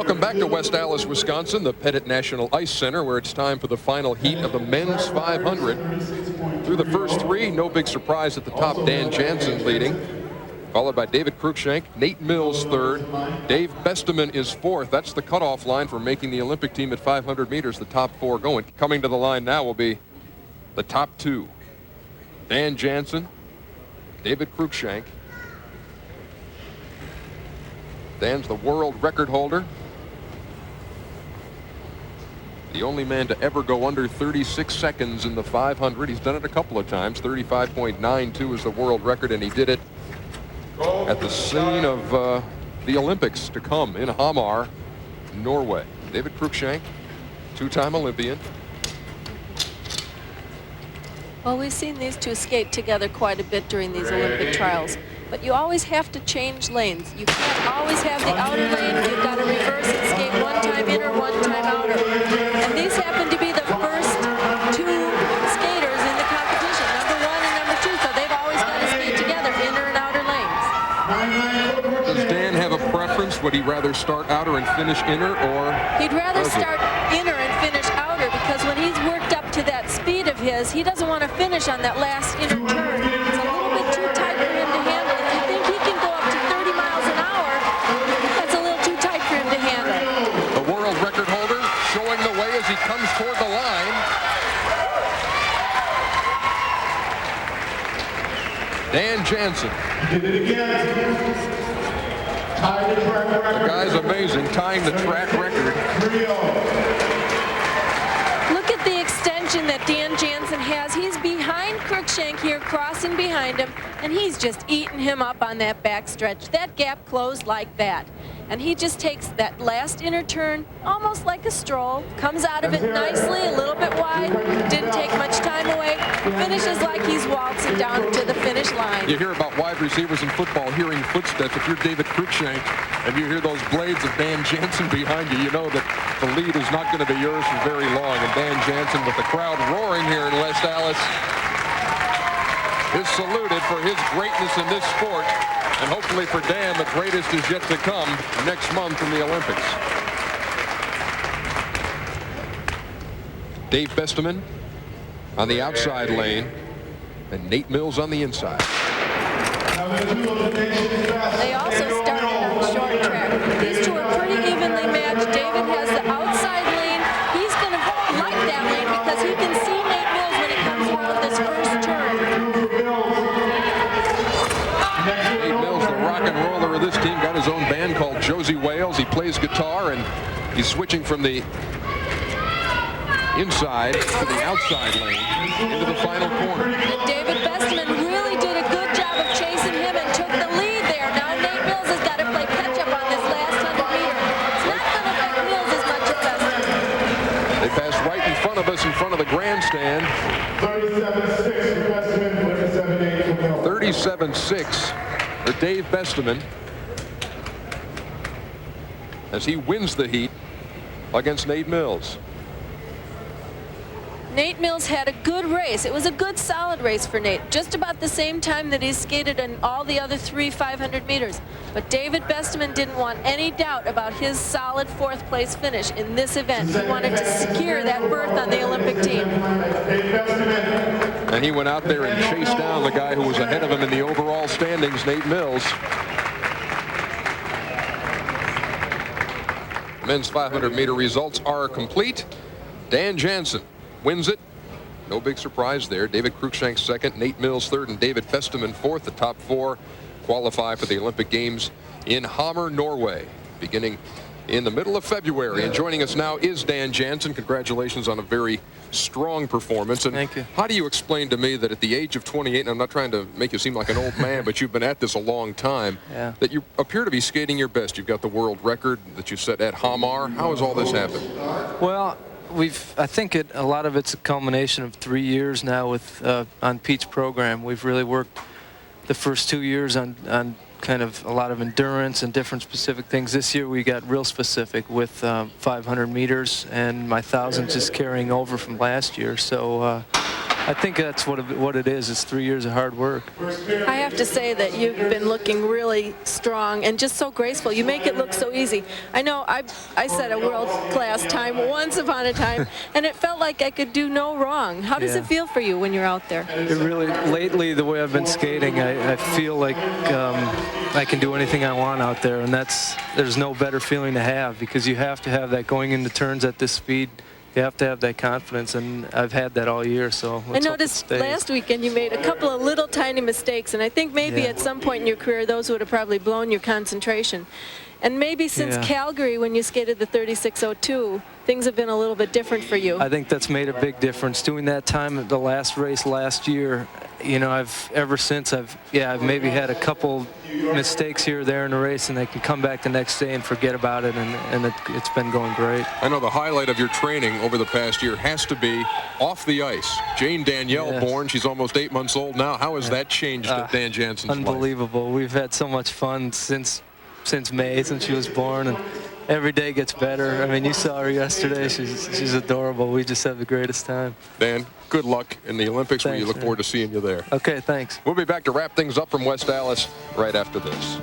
Welcome back to West Allis, Wisconsin, the Pettit National Ice Center, where it's time for the final heat of the men's 500. Through the first three, no big surprise at the top, Dan Jansen leading, followed by David Cruikshank, Nate Mills third, Dave Besteman is fourth. That's the cutoff line for making the Olympic team at 500 meters, the top four going. Coming to the line now will be the top two. Dan Jansen, David Cruikshank. Dan's the world record holder. The only man to ever go under 36 seconds in the 500. He's done it a couple of times. 35.92 is the world record, and he did it at the scene of the Olympics to come in Hamar, Norway. David Cruikshank, two-time Olympian. Well, we've seen these two skate together quite a bit during these Olympic trials, but you always have to change lanes. You can't always have the outer lane. You've got to reverse and skate one time inner, one time outer. And these happen to be the first two skaters in the competition, number one and number two, so they've always got to skate together, inner and outer lanes. Does Dan have a preference? Would he rather start outer and finish inner, or? He'd rather start inner and finish outer, because when he's worked up to that speed of his, he doesn't want to finish on that last inner turn. It's a little bit too tight for him to handle. If you think he can go up to 30 miles an hour, that's a little too tight for him to handle. The world record holder showing the way as he comes toward the line. Dan Jansen. Did it again. The guy's amazing, tying the track record. Look at the extension that Dan Jansen has. He's behind Cruikshank here, crossing behind him, and he's just eating him up on that back stretch. That gap closed like that. And he just takes that last inner turn almost like a stroll, comes out of it nicely, a little bit wide, didn't take much time away, finishes like he's waltzing down to the finish line. You hear about wide receivers in football hearing footsteps. If you're David Cruikshank and you hear those blades of Dan Jansen behind you, you know that the lead is not going to be yours for very long. And Dan Jansen, with the crowd roaring here in West Allis, is saluted for his greatness in this sport. And hopefully for Dan, the greatest is yet to come next month in the Olympics. Dave Besteman on the outside lane, and Nate Mills on the inside. They also started on short track. These two are pretty evenly matched. David has the outside lane. He's going to like that lane because he can see Nate Mills when he comes around this first turn. Nate Mills, the rock and roller of this team, got his own band called Josie Wales. He plays guitar, and he's switching from the inside to the outside lane into the final corner. And David Besteman really did a good job of chasing him and took the lead there. Now Nate Mills has got to play catch up on this last 100 meters. It's not going to affect Mills as much as Besteman. They passed right in front of us, in front of the grandstand. 37.6 for Besteman, 37.8 for Mills. 37.6 for Dave Besteman as he wins the heat against Nate Mills. Nate Mills had a good race. It was a good, solid race for Nate. Just about the same time that he skated in all the other three 500 meters. But David Besteman didn't want any doubt about his solid fourth place finish in this event. He wanted to secure that berth on the Olympic team. And he went out there and chased down the guy who was ahead of him in the overall standings, Nate Mills. Men's 500-meter results are complete. Dan Jansen wins it. No big surprise there. David Cruikshank second, Nate Mills third, and David Besteman fourth. The top four qualify for the Olympic Games in Hamar, Norway, beginning in the middle of February. And joining us now is Dan Jansen. Congratulations on a very strong performance. And thank you. How do you explain to me that at the age of 28, and I'm not trying to make you seem like an old man, but you've been at this a long time, that you appear to be skating your best? You've got the world record that you set at Hamar. How has all this happened? Well, I think a lot of it's a culmination of 3 years now with on Pete's program. We've really worked the first 2 years on kind of a lot of endurance and different specific things. This year we got real specific with 500 meters, and my 1,000 just carrying over from last year. So I think that's what it is. It's 3 years of hard work. I have to say that you've been looking really strong and just so graceful. You make it look so easy. I know I set a world-class time once upon a time, and it felt like I could do no wrong. How does it feel for you when you're out there? It really, lately, the way I've been skating, I feel like I can do anything I want out there, and there's no better feeling to have, because you have to have that going into turns at this speed. You have to have that confidence, and I've had that all year. So I noticed last weekend you made a couple of little tiny mistakes, and I think maybe at some point in your career those would have probably blown your concentration. And maybe since Calgary, when you skated the 36.02, things have been a little bit different for you. I think that's made a big difference. Doing that time at the last race last year, you know, ever since I've maybe had a couple mistakes here or there in the race, and I can come back the next day and forget about it, and it's been going great. I know the highlight of your training over the past year has to be off the ice. Jane Danielle born. She's almost 8 months old now. How has that changed Dan Jansen's life? Unbelievable. We've had so much fun since May, since she was born, and every day gets better. I mean, you saw her yesterday. She's adorable. We just have the greatest time. Dan, good luck in the Olympics. Thanks, we look forward to seeing you there. Okay, thanks. We'll be back to wrap things up from West Dallas right after this.